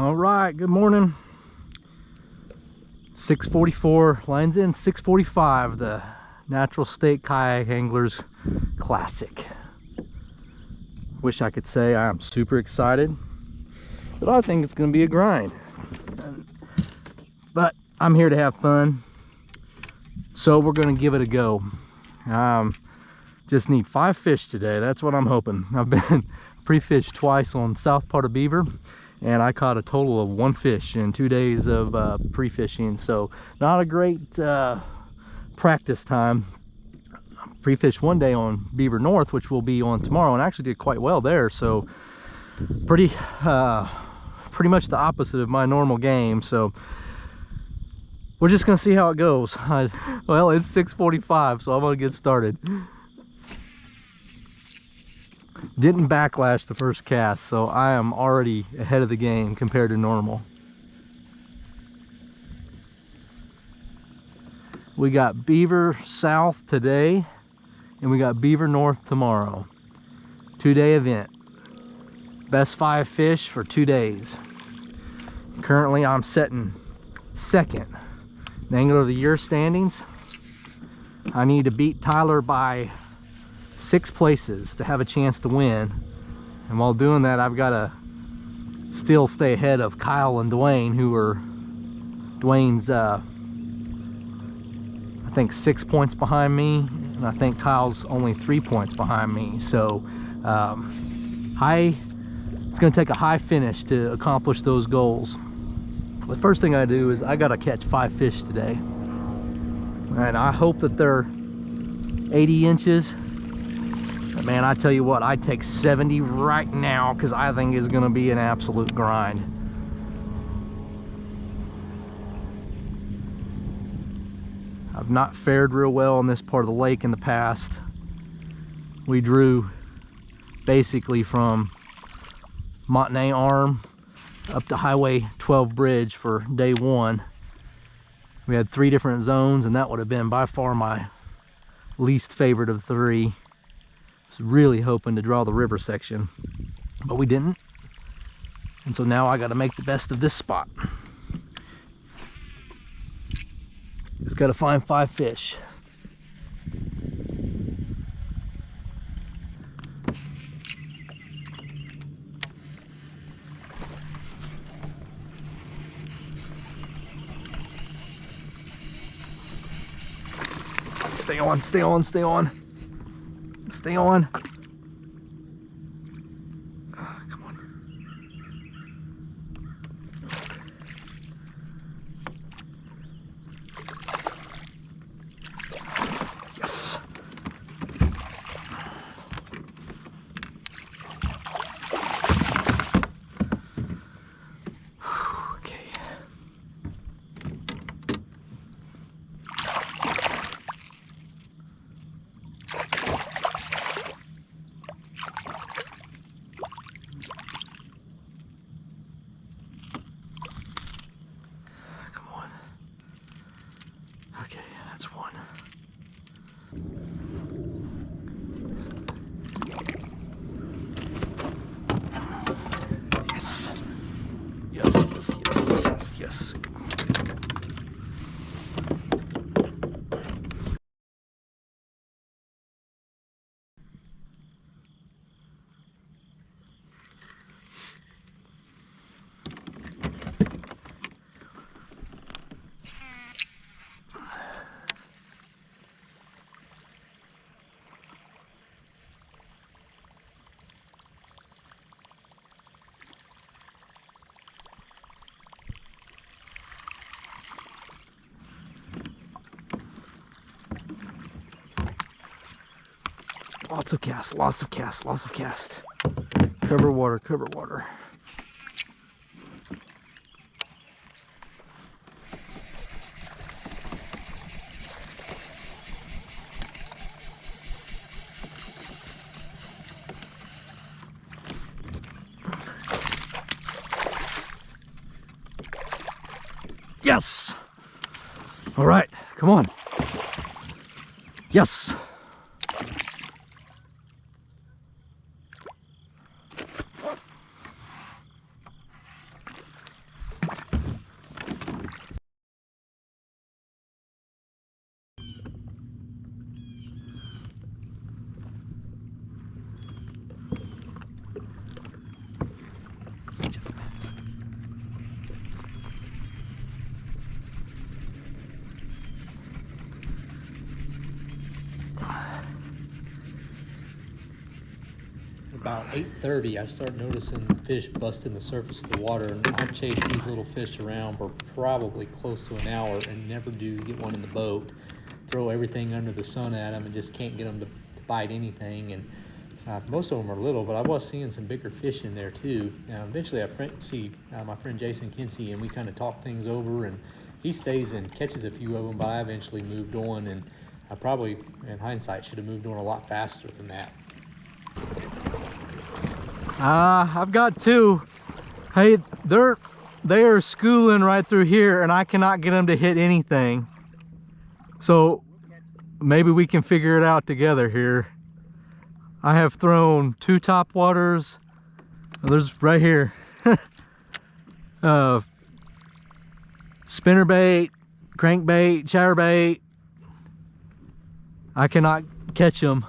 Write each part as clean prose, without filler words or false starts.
All right, good morning. 6:44, lines in 6:45, the Natural State Kayak Anglers Classic. Wish I could say I am super excited, but I think it's going to be a grind. But I'm here to have fun, so we're going to give it a go. Just need 5 fish today. That's what I'm hoping. I've been pre-fished twice on south part of Beaver, and I caught a total of 1 fish in 2 days of pre-fishing. So not a great practice time. Pre-fished 1 day on Beaver North, which we'll be on tomorrow, and actually did quite well there. So pretty much the opposite of my normal game. So we're just gonna see how it goes. Well, it's 6:45, so I'm gonna get started. Didn't backlash the first cast, so I am already ahead of the game compared to normal. We got Beaver South today, and we got Beaver North tomorrow. 2-day event. Best 5 fish for 2 days. Currently, I'm setting second. The Angler of the Year standings. I need to beat Tyler by 6 places to have a chance to win, and while doing that I've got to still stay ahead of Kyle and Dwayne, who are Dwayne's I think 6 points behind me, and I think Kyle's only 3 points behind me. So it's going to take a high finish to accomplish those goals. The first thing I do is I got to catch 5 fish today, and I hope that they're 80 inches. But man, I tell you what, I'd take 70 right now, because I think it's going to be an absolute grind. I've not fared real well in this part of the lake in the past. We drew basically from Montenay Arm up to Highway 12 Bridge for day 1. We had 3 different zones, and that would have been by far my least favorite of 3. Was really hoping to draw the river section, but we didn't, and so now I got to make the best of this spot. Just got to find 5 fish. Stay on, stay on, stay on. Stay on. Come on. Yes. Okay. Okay, that's 1. Yes. Yes, yes, yes, yes, yes. Lots of cast, lots of cast, lots of cast. Cover water, cover water. Yes! All right, come on. Yes! about 8:30, I start noticing fish busting the surface of the water, and I've chased these little fish around for probably close to an hour and never do get one in the boat. Throw everything under the sun at them and just can't get them to bite anything. And most of them are little, but I was seeing some bigger fish in there too. Eventually I see my friend Jason Kinsey, and we kind of talk things over, and he stays and catches a few of them, but I eventually moved on, and I probably, in hindsight, should have moved on a lot faster than that. I've got two. Hey, they are schooling right through here, and I cannot get them to hit anything. So maybe we can figure it out together here. I have thrown 2 top waters. There's right here. Spinnerbait, crankbait, chatterbait. I cannot catch them.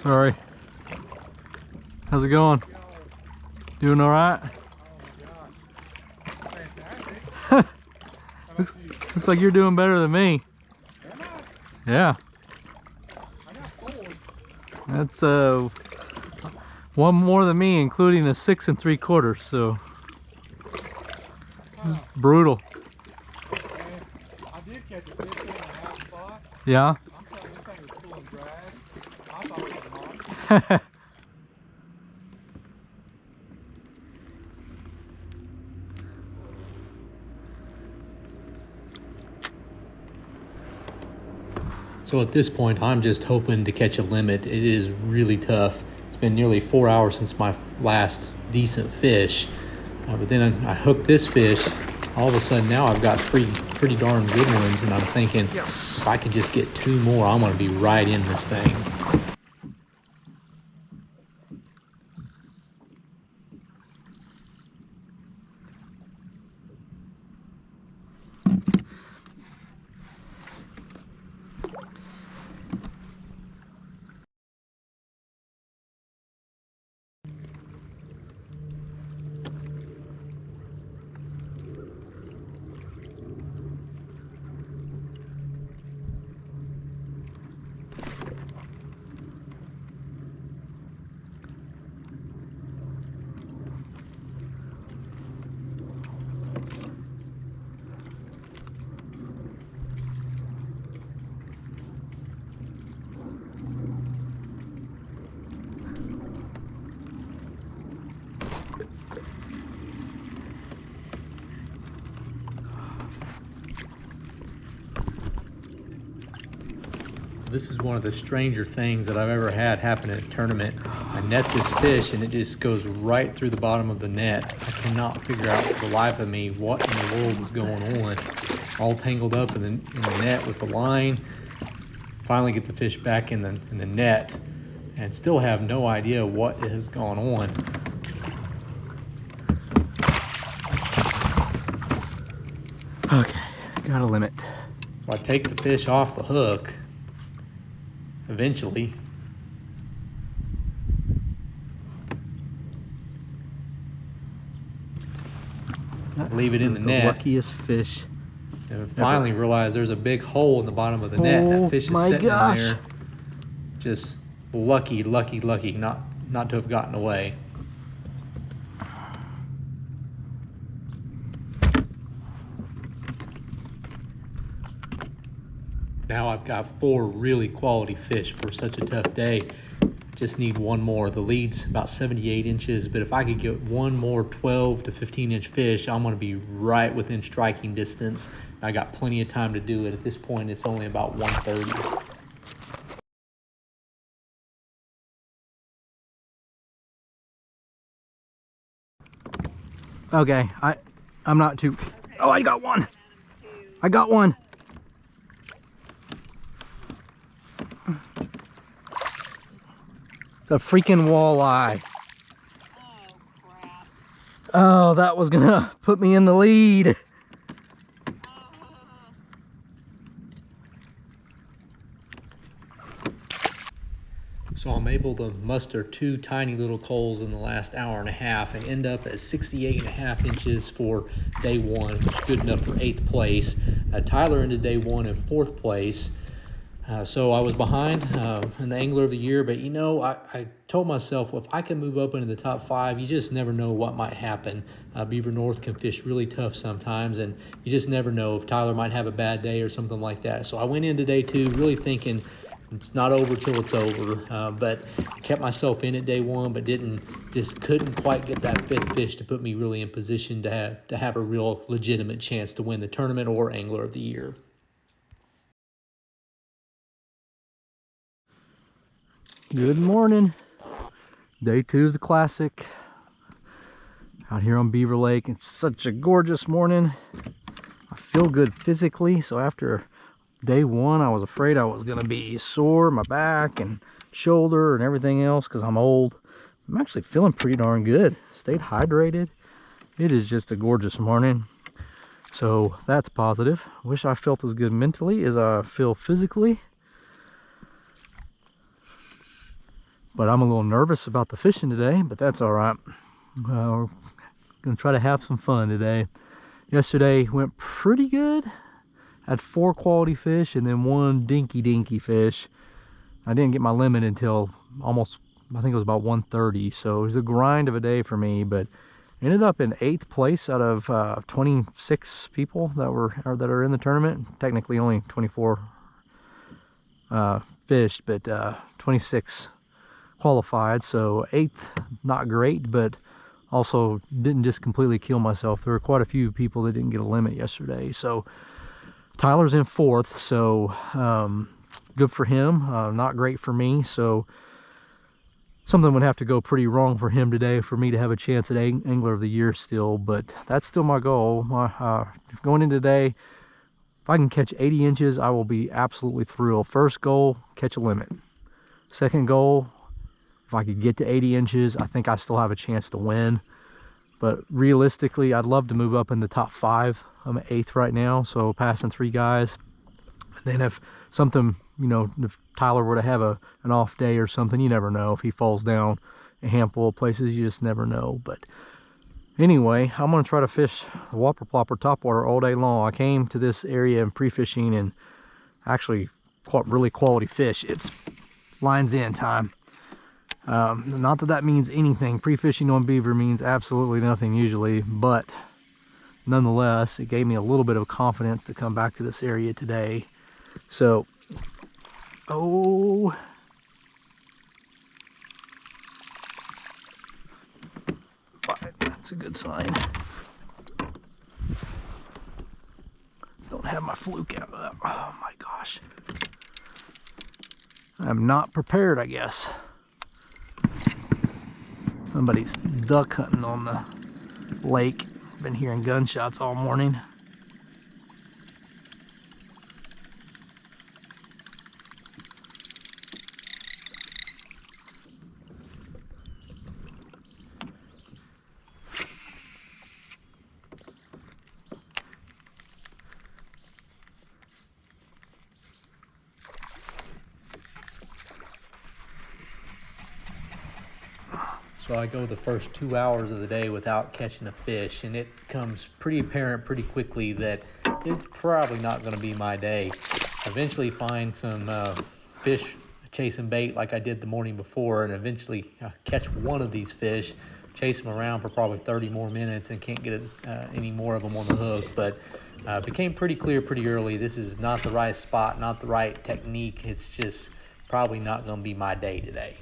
Sorry. How's it going? Doing all right? Oh my gosh. Fantastic. looks like you're doing better than me. Am I? Yeah. I got 4. That's one more than me, including a 6 3/4. So this is brutal. And I did catch a 15.5 spot. Yeah. I'm telling you, this thing was pulling drag. I thought it was a monster. So at this point, I'm just hoping to catch a limit. It is really tough. It's been nearly 4 hours since my last decent fish. But then I hooked this fish. All of a sudden now I've got 3 pretty darn good ones, and I'm thinking, yes, if I could just get 2 more, I'm gonna be right in this thing. This is one of the stranger things that I've ever had happen at a tournament. I net this fish and it just goes right through the bottom of the net. I cannot figure out for the life of me what in the world is going on. All tangled up in the net with the line. Finally get the fish back in the net and still have no idea what has gone on. Okay, got a limit. So I take the fish off the hook eventually. Leave it in the net. Luckiest fish. And finally realize there's a big hole in the bottom of the net. That fish is sitting in there. Just lucky not to have gotten away. Now I've got 4 really quality fish for such a tough day. Just need one more. The lead's about 78 inches, but if I could get one more 12 to 15 inch fish, I'm gonna be right within striking distance. I got plenty of time to do it. At this point, it's only about 1:30. Okay, I'm not too. Oh, I got one. I got one. The freaking walleye. Oh, crap. Oh, that was gonna put me in the lead. So I'm able to muster 2 tiny little coals in the last hour and a half and end up at 68.5 inches for day 1, which is good enough for 8th place. Tyler ended day 1 in 4th place. So I was behind in the Angler of the Year, but you know, I told myself, well, if I can move up into the top 5, you just never know what might happen. Beaver North can fish really tough sometimes, and you just never know if Tyler might have a bad day or something like that. So I went into day 2 really thinking it's not over till it's over, but I kept myself in at day 1, but couldn't quite get that 5th fish to put me really in position to have a real legitimate chance to win the tournament or Angler of the Year. Good morning. Day 2 of the classic. Out here on Beaver Lake. It's such a gorgeous morning. I feel good physically, so after day 1 I was afraid I was going to be sore, my back and shoulder and everything else because I'm old. I'm actually feeling pretty darn good. Stayed hydrated. It is just a gorgeous morning. So that's positive. Wish I felt as good mentally as I feel physically. But I'm a little nervous about the fishing today, but that's all right. We're gonna try to have some fun today. Yesterday went pretty good. Had 4 quality fish and then 1 dinky fish. I didn't get my limit until almost, I think it was about 1:30. So it was a grind of a day for me, but ended up in 8th place out of 26 people that are in the tournament. Technically only 24 fished, but 26 qualified. So 8th, not great, but also didn't just completely kill myself. There were quite a few people that didn't get a limit yesterday. So Tyler's in 4th, so good for him. Not great for me. So something would have to go pretty wrong for him today for me to have a chance at Angler of the Year still, but that's still my goal. Going in today, if I can catch 80 inches, I will be absolutely thrilled. First goal, catch a limit. Second goal, if I could get to 80 inches, I think I still have a chance to win. But realistically, I'd love to move up in the top 5. I'm at 8th right now, so passing 3 guys. Then if something, you know, if Tyler were to have an off day or something, you never know. If he falls down a handful of places, you just never know. But anyway, I'm going to try to fish the Whopper Plopper topwater all day long. I came to this area in pre-fishing and actually caught really quality fish. It's lines in time. Not that means anything. Pre-fishing on beaver means absolutely nothing usually, but nonetheless, it gave me a little bit of confidence to come back to this area today. So, oh, that's a good sign. Don't have my fluke out. Oh my gosh. I'm not prepared, I guess. Somebody's duck hunting on the lake. Been hearing gunshots all morning. So I go the first 2 hours of the day without catching a fish, and it becomes pretty apparent pretty quickly that it's probably not going to be my day. Eventually find some fish chasing bait like I did the morning before, and eventually catch one of these fish, chase them around for probably 30 more minutes and can't get any more of them on the hook. But became pretty clear pretty early, this is not the right spot, not the right technique. It's just probably not going to be my day today.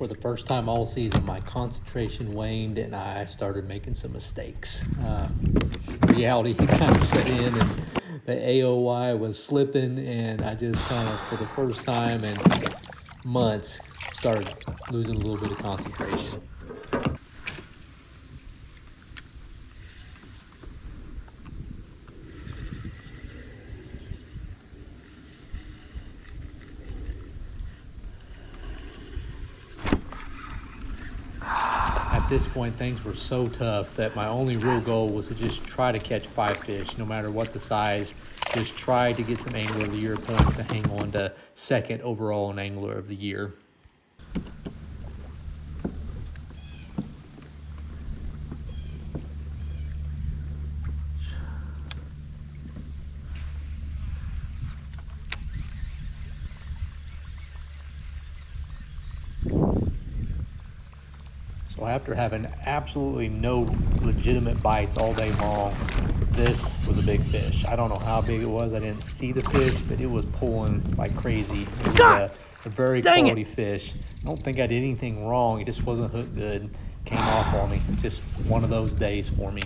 For the first time all season, my concentration waned and I started making some mistakes. Reality kind of set in and the AOY was slipping, and I just kind of, for the first time in months, started losing a little bit of concentration. At this point, things were so tough that my only real goal was to just try to catch 5 fish, no matter what the size. Just try to get some Angler of the Year points and hang on to second overall in Angler of the Year. So after having absolutely no legitimate bites all day long, this was a big fish. I don't know how big it was. I didn't see the fish, but it was pulling like crazy. It was a very quality fish. I don't think I did anything wrong. It just wasn't hooked good. Came off on me. Just one of those days for me.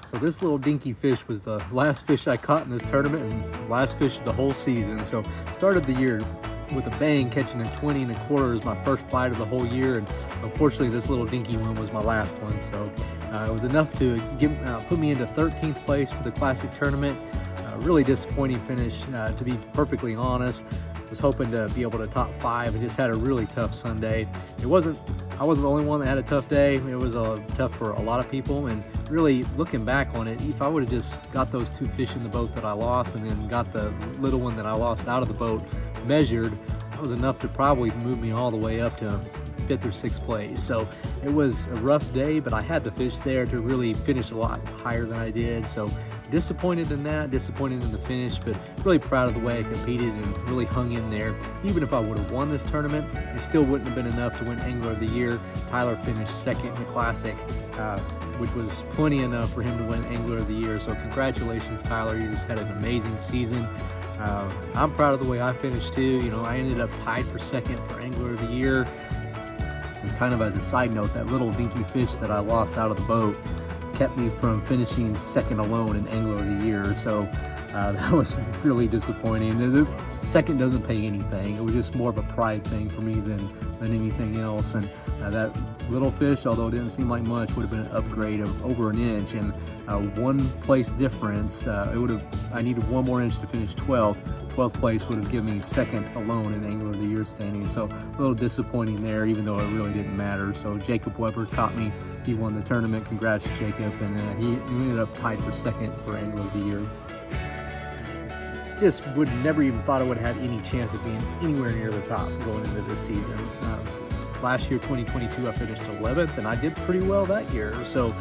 So this little dinky fish was the last fish I caught in this tournament and last fish of the whole season. So started the year with a bang, catching a 20 1/4 as my first bite of the whole year, and unfortunately this little dinky one was my last one. So it was enough to put me into 13th place for the Classic tournament. Really disappointing finish, to be perfectly honest. Was hoping to be able to top 5. I just had a really tough Sunday. I wasn't the only one that had a tough day. It was tough for a lot of people, and really looking back on it, if I would have just got those 2 fish in the boat that I lost and then got the little one that I lost out of the boat measured, that was enough to probably move me all the way up to 5th or 6th place. So it was a rough day, but I had the fish there to really finish a lot higher than I did. So disappointed in that, disappointed in the finish, but really proud of the way I competed and really hung in there. Even if I would have won this tournament, it still wouldn't have been enough to win Angler of the Year. Tyler finished 2nd in the Classic, which was plenty enough for him to win Angler of the Year. So congratulations, Tyler. You just had an amazing season. I'm proud of the way I finished too. You know, I ended up tied for 2nd for Angler of the Year. And kind of as a side note, that little dinky fish that I lost out of the boat kept me from finishing 2nd alone in Angler of the Year. So that was really disappointing. The 2nd doesn't pay anything. It was just more of a pride thing for me than anything else. And that little fish, although it didn't seem like much, would have been an upgrade of over an inch, and 1 place difference. I needed 1 more inch to finish 12th. 12th place would have given me 2nd alone in Angler of the Year standing. So a little disappointing there, even though it really didn't matter. So Jacob Weber caught me. He won the tournament. Congrats, Jacob. And he ended up tied for 2nd for Angler of the Year. just would never even thought I would have any chance of being anywhere near the top going into this season. Last year, 2022, I finished 11th, and I did pretty well that year. So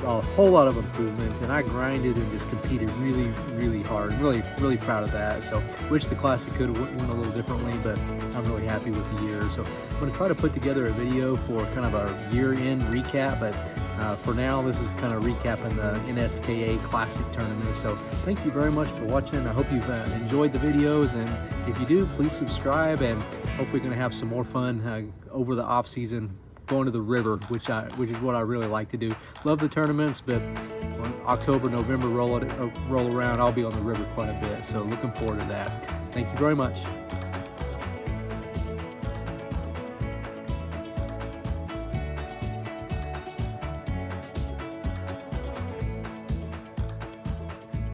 a whole lot of improvement, and I grinded and just competed really, really hard. Really proud of that. So wish the Classic could have went a little differently, but I'm really happy with the year. So I'm going to try to put together a video for kind of our year-end recap, but for now, this is kind of recapping the NSKA Classic tournament. So thank you very much for watching. I hope you've enjoyed the videos, and if you do, please subscribe, and hopefully going to have some more fun over the off season, going to the river, which is what I really like to do. Love the tournaments, but when October, November roll around, I'll be on the river quite a bit. So looking forward to that. Thank you very much.